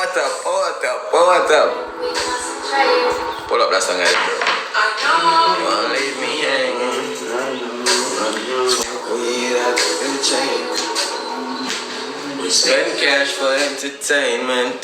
What up? Pull up that song, guys, bro. You wanna leave me hanging? Smoke weed at the chain. We spend cash for entertainment.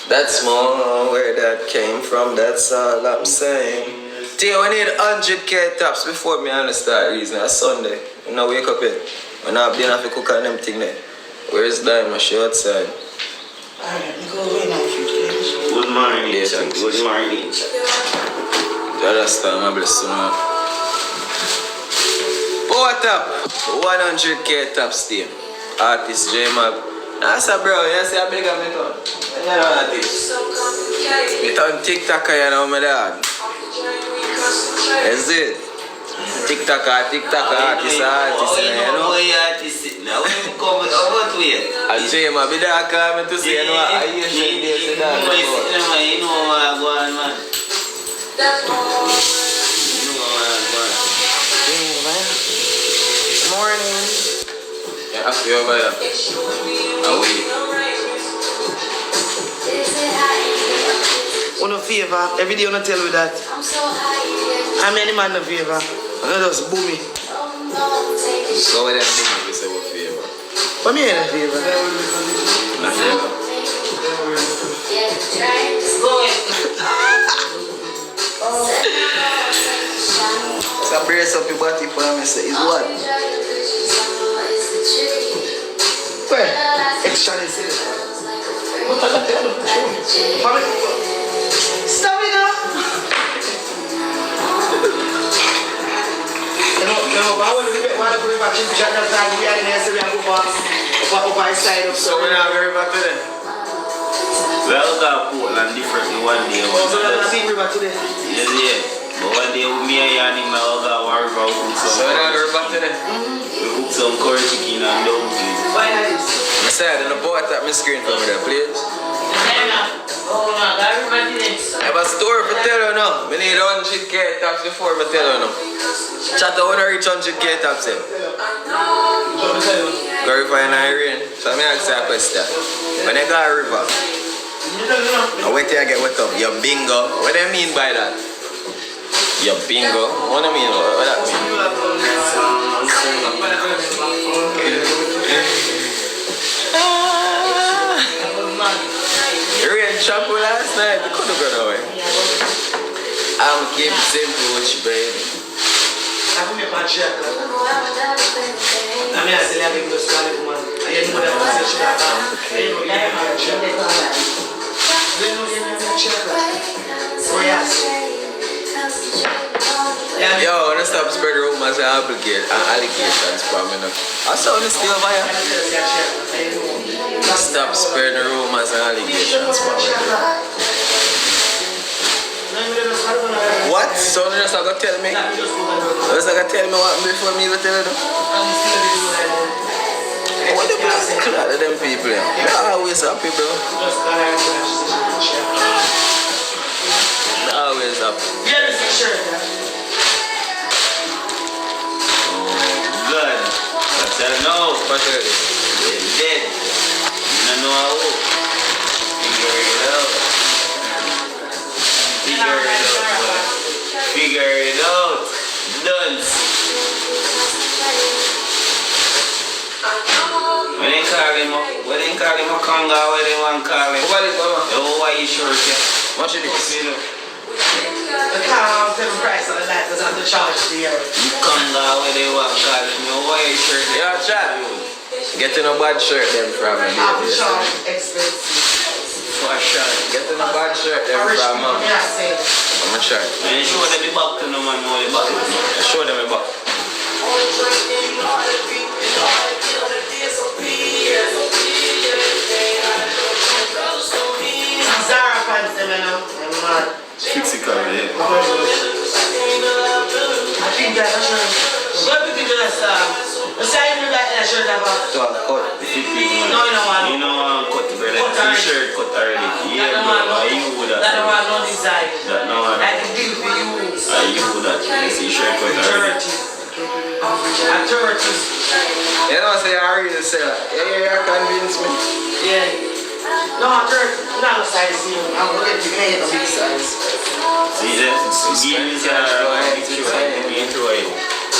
That's more where that came from. That's all I'm saying. Tio, we need 100k taps before me and start reasoning. It's Sunday. You know, wake up yet. When I've been have to cook on them thing there. Where's DYEMA? She outside. Alright, go away now. Good morning, yes, good morning. That's time, I bless you now. What up? 100k taps team. Artist DYEMA. That's a bro, you see a big of me ton. You know artist. Me ton TikTok, you know my dad. That's it. TikTok artist, you know. Now when you come about here, and DYEMA, be there coming to say, you know, I hear you there, say that. You know what I'm going, man. Morning. Yeah, I feel over here. How are you? On a favor, every day you tell me that. I'm any man a favor. I just boom me. So what that thing you say what favor? What me a favor? Not favor. So brace up your body for me, say, is what? Where? Extra is it. Stop it now! You know, I want to go back to the channel time. We are in here, so we are going up our side up. So we're not very back today? Well, got Portland differently one day. So we're not going back today? Yeah. But one day with me and Yanni, I'll go worry about cook some. So we're not very back today? We cook some curry chicken and dumplings. Why not this? I said, in the boat at my screen for me there, please. I have a story for tell you now. We need 100k taps before I tell you now. Chat, I want to reach 100k taps in. Go river in Irene. So I ask you a question. When you go a river, and wait till you get wet up, you bingo. What do you mean by that? You bingo? What do you mean? What that mean? You rain chapel last night, you couldn't go away. I'm keep simple with you, baby. I'm going to I'm yo, let's stop spread the rumors and allegations from me now. I saw this still over here. Stop spreading the rumors and allegations from me. What? So you're just not going to tell me? You're just not going to tell me what before me to tell you? What the fuck are them people? They're always happy, bro. They're always happy. Yeah, this is sure. Good. But I know. What's it? It's dead. I know how. Figure it out. Figure it out. Done. When they call him a conga, when they want to call him. What is it, mama? Oh, why you sure? What should it be? The car on price on the light doesn't have to charge the air. You conga, when they want to call him. Oh, why you sure? Yeah, chat. Getting a bad shirt them from me. Half the charge expensive. For sure. Getting a bad shirt them from mom. I'm a shirt. And show them the back to no man, know the back. Show them the back. Zara pants them now. I'm mad. Fix it, come here. I think that's a shirt. What do you think that's let's say you like that shirt about. So I cut. No, you don't want. You know, cut the bread. T-shirt cut already. Yeah, bro. You would have. That one no design. That no one. Like the deal for you. You would have. T-shirt cut already. Authorities. You know, say I really say that. Yeah, you convince me. Yeah. No, 30. Not a size here. I'm going to get a big size. See that? Beans are into it.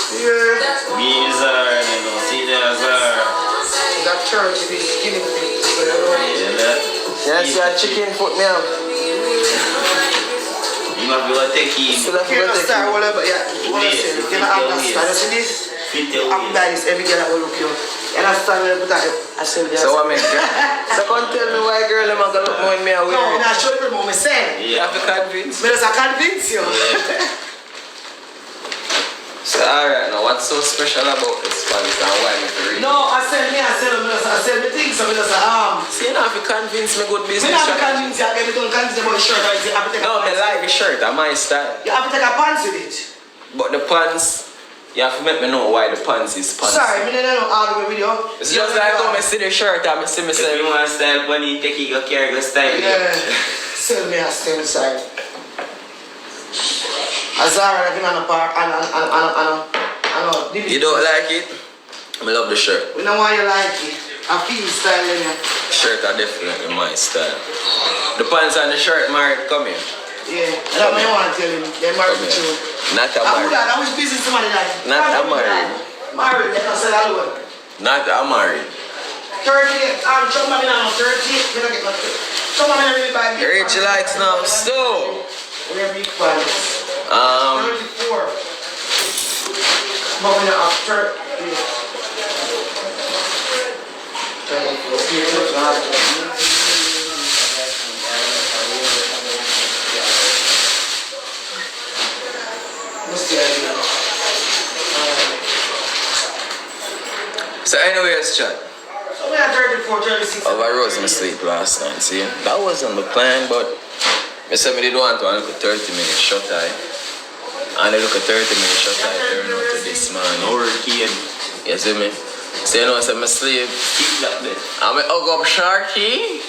Yeah. Beans are, you know, see there's that 30 is skinny fit. Yeah, that. Yes, your chicken foot me out. You might be able to take him. So that's what I say, whatever, yeah. What I say, you can understand. You see this? I'm like this, every girl that will look you. You understand what I say? So what make so come tell me why girl am I gonna look more in me a weird? No, I'm not sure what I'm saying. You have to convince me. But I convince you. So alright, now what's so special about this pants and why me to read? No, I said the things, so I just See, you don't have to convince me good business. I have to convince you, I don't convince you about the shirt. You have to take no, a I like the shirt, that's my style. You have to take a pants with it. But the pants, you have to make me know why the pants is pants. Sorry, I don't argue with you. It's just like how I see the shirt and I see myself. If you want style bunny, take it, go carry, go style. Yeah, sell me a stay inside. Azara, I think on a part, You don't like it? I love the shirt. We know why you like it. I feel style in you. Shirt are definitely my style. The pants and the shirt married, come here. Yeah, that's what I want to tell him. They're married with you. Not a married. I was busy somebody like Not a married. Married, they don't say that word. Not a married. 30, somebody now 30, you don't get no 30. Somebody really buy big Rich likes now, still. We're big pants. 34. But when you're 30. So anyways, chat. So we are 34, 36. I rose in sleep last night, see? That wasn't the plan, but I said I did want to look at 30-minute shot eye. And I look at 30-minute shot eye turn out to this man. Hurricane. You see me? So you know I said I sleep. Keep that bit. I'm a hug up Sharky.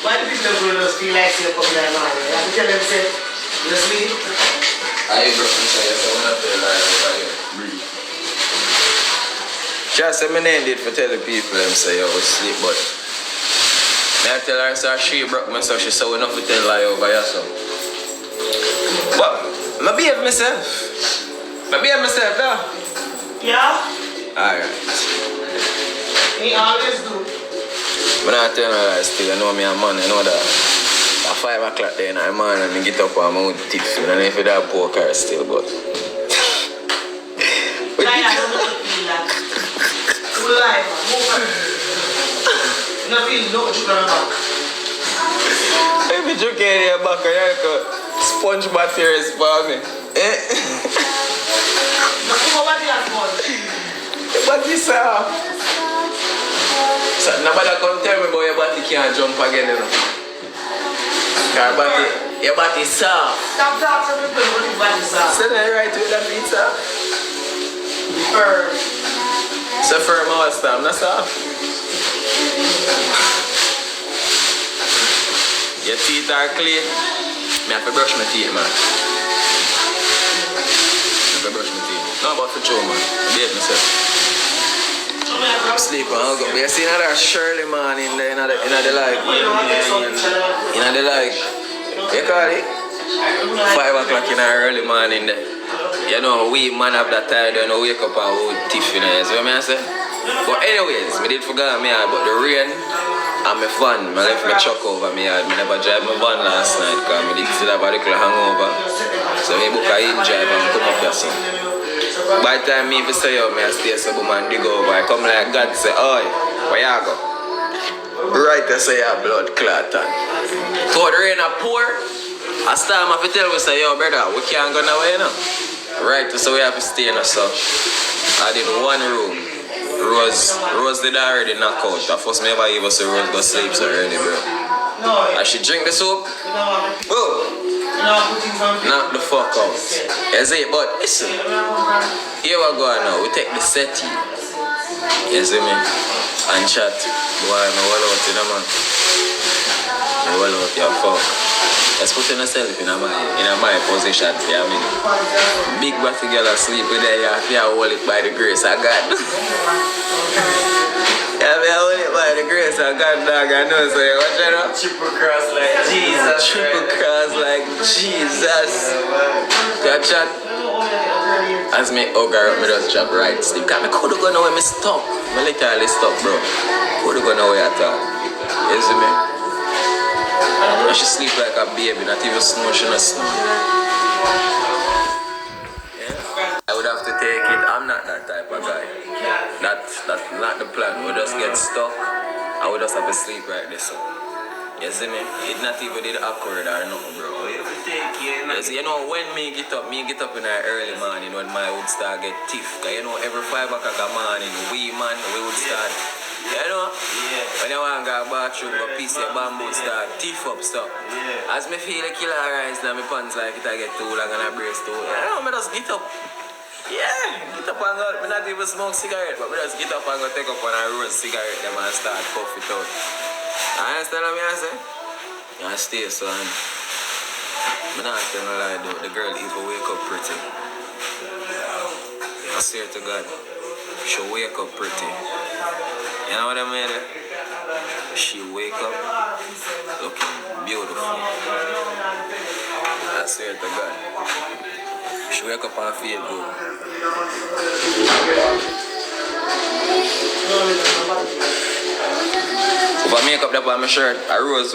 Why do people just feel like they're coming down now? You have to tell them, say, you sleep? I broke my side, so I'm not there like over here. Breathe. Just say my name did for tell the people and say, yo, we sleep, but I tell her, so she broke my so she said, we not to tell lie over here, so. But, I behave myself. I behave myself, though. Yeah? Alright. He always do. I'm not telling her that still, I know me a man, I know that. At 5 o'clock there in the morning, I get up and I would tip. I don't know if that poker still, but. I don't feel that. You lie, man. Move on. You don't feel no joke on the back. If you joke in your back, you got sponge materials for me. Eh? No, come over here, sponge. But this, so nobody can tell me about your body can't jump again, you know. Your body soft. Stop talking to me when your body soft. So then right with that pizza. Firm. So firm all the time, not soft. Your teeth are clean. I have to brush my teeth, man. I have to brush my teeth. Not about to chew, man. I behave myself. I'm sleeping, I'll go. But you see another Shirley man in the like. In the like. You call it? 5 o'clock in the early morning. You know, we man have that time, don't wake up and hold tiff, you know. You see what I say? But anyways, I did forget me yard, but the rain and my van, I left my truck over me yard. I never drive my van last night because I did still have a little hangover. So I book a in-drive and come up here, so. By the time me say, yo, I stay so man dig over, I come like God say, oi, where you go? Right, I say, your blood clot. So the rain a pour, I start to tell me, say, yo, brother, we can't go nowhere, you know. Right, so we have to stay in, so I did one room. Rose did already knock out. The first me ever even see Rose go sleep so early, bro. I should drink the soup. Whoa. Knock the fuck out. You see, but listen. Here we go now. We take the settee. You see me? And chat. Boy, I'm well out in the man. I'm well out your fuck. Just put yourself in my position, you know what I mean? Big batty girl asleep with her, you have to hold it by the grace of God. You have to hold it by the grace of God, dog. I know, so you watch it up. Triple cross like Jesus. Triple cross like Jesus. Got chat. As me hugger up, me just drop right sleep. Cause me coulda gone away, me stuck. Me literally stuck, bro. Coulda gone away at all. You see me? And she sleep like a baby, not even snore, she not snore. Yeah. I would have to take it. I'm not that type of guy. That's not the plan. We just get stuck. I would just have to sleep right there, so. You see me? It not even did awkward or nothing, bro. You know, when me get up in the early morning when my would start get tiff. Cause you know, every 5 o'clock a morning, we would start. You know? Yeah. When you want to go to the bathroom, a piece of bamboo start tiff up stuff. Yeah. As me feel like killer rise now, my pants like it I get too long and I brace too. You know, me just get up. Yeah, get up and go. Me not even smoke cigarette, but me just get up and go take up on a roast cigarette them and start puff it out. I understand what I say? I stay so I'm not telling a lie though. The girl even wake up pretty. I swear to God. She wake up pretty. You know what I mean? She wake up looking beautiful. I swear to God. She wake up and feel good. If I make up that on my shirt, I Rose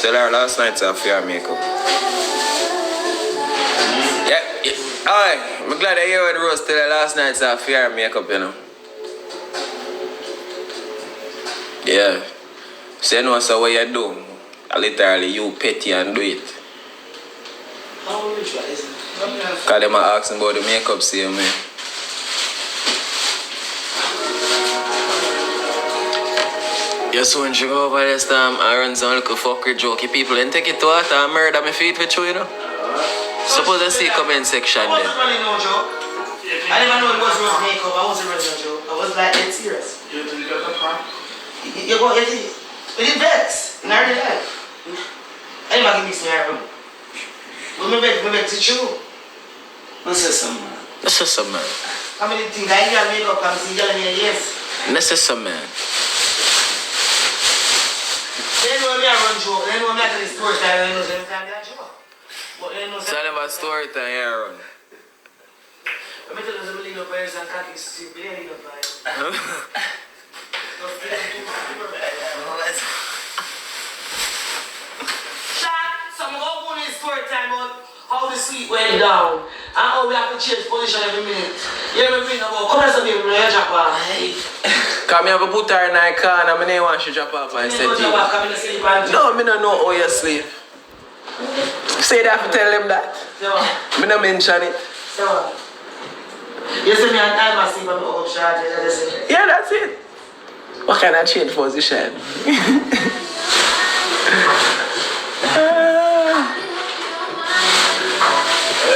tell her last night to have fair makeup. Yeah. Alright, I'm glad I hear what Rose tell her last night to have fair makeup, you know. Yeah. So you know so what you do. I literally you petty and do it. How rich is it? Cause them are asking about the makeup same way. You soon you go over this time and run some little fuckery jokey people and take it to heart and murder my feet with you, you know? Suppose I see comment section there. I wasn't running no joke. I never know it was Rose makeup. I wasn't running no joke. I was like dead serious. You got the prank? You go, it did vex in our life. I never give me some hair. But me vex it true. Necessary. Man. How many things I got makeup and see yelling in your yes? Necessary, man. They know me I run joke. They know me I tell the story time. They know them time they are joke. But they know So I never story time here run. I'm going to tell them lean up here and cocky stupid. They lean up here. So I'm going to go in story time about how the sleep went down and how we have to change position every minute. You ever been about come here some people when you drop off? Come here, I put her in the car and I didn't want to drop off. I said, no, I don't know how you sleep. Say that to tell them that. I don't mention it. You see me on time I sleep on the up shot. Yeah, that's it. What kind of change position?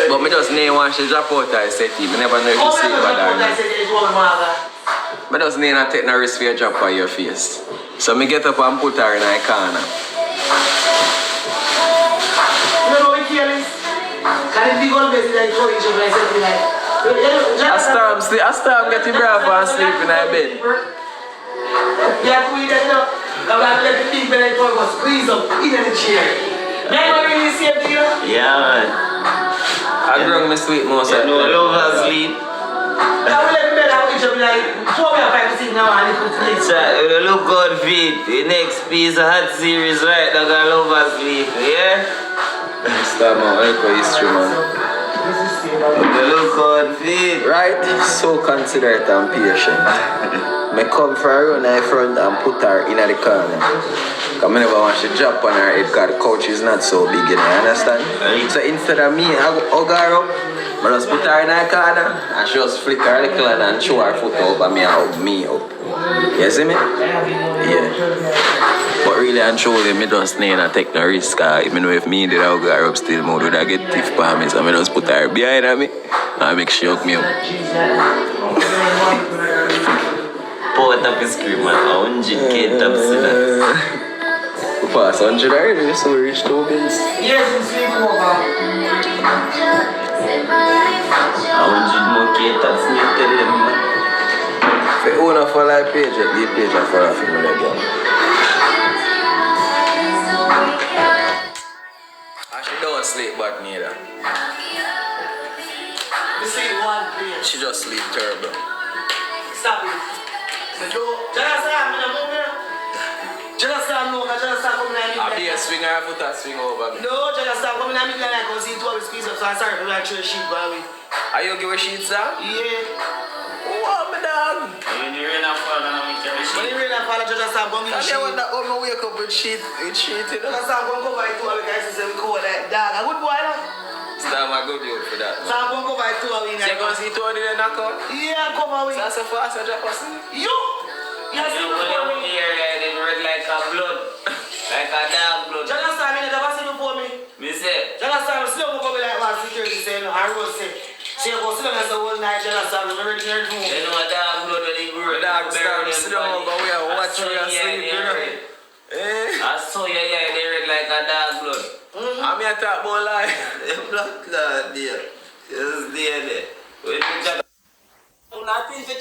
But I just didn't want to drop out I said I never know if you sleep or not. I just didn't take no risk for a drop on your face. So I get up and put her in a corner. You know what you is? Can it be gone best like courage of myself like I start getting brave and sleep in my bed. Yeah, we don't know. I'm going to let the big belly for us squeeze up in the chair. Then what really see to you? Yeah, man. I drunk my sweet most of the time. No love sleep. I will let me bed out each of like 4 or 5 6 now and it could sleep. So, look good feet. The next piece of hot series right that I love sleep. Yeah? Start my uncle history, man. Look good feet. Right? So considerate and patient. I come for her on her front and put her in the corner. Because I never want to drop on her head because the couch is not so big, you understand? So instead of me, I hug her up, I just put her in her corner and she just flick her little and show her foot up and me hug me up. You see me? Yeah. But really and truly, I just need to take the risk. I know if me did hug her up still more, would I get tiff for me? So I just put her behind me and make she hug me up. Poet up his scream, man. 100K taps in that. pass 100 already, so we reached 2 bills. Yes, we sleep over. 100 more K tax, me tell them, man. If you own a follow the page, the page I follow for me again. And she don't sleep back neither. We sleep one place. She just sleep terrible. Stop it. Just coming at me. I'll be a swinger, I put a swing over me. No, just coming at me like I can see two of his squeeze up, so I'm sorry for that sheet, by the way. Are you give a sheet, sir? Yeah. What, my dog? When you rain and fall, and we carry When you shit. rain and fall, just stop going to I sheet. wonder how I wake up with sheet, you know? Just stop going to cover it two of the guys and say we cover that dog. A good boy, no? Stop my good youth for that. Stop going to cover it two of the So you gonna see two of the knock out? Yeah, cover it. So that's a fast drop us. You! Yes, you When before you me. hear it, it red like a blood. Like a dog blood. Just stop me, never see before me. Me say, Just stop me, slow me come like what security say, no, I wrote say. She go sit down and say one night, just stop me, ready to hear from they know a dog blood when he grow. The dog start sit down, but we are watching you sleep, you know? Eh? I saw you, yeah, they red like a dog blood. I'm here to talk about life. The blood clot there. Just there.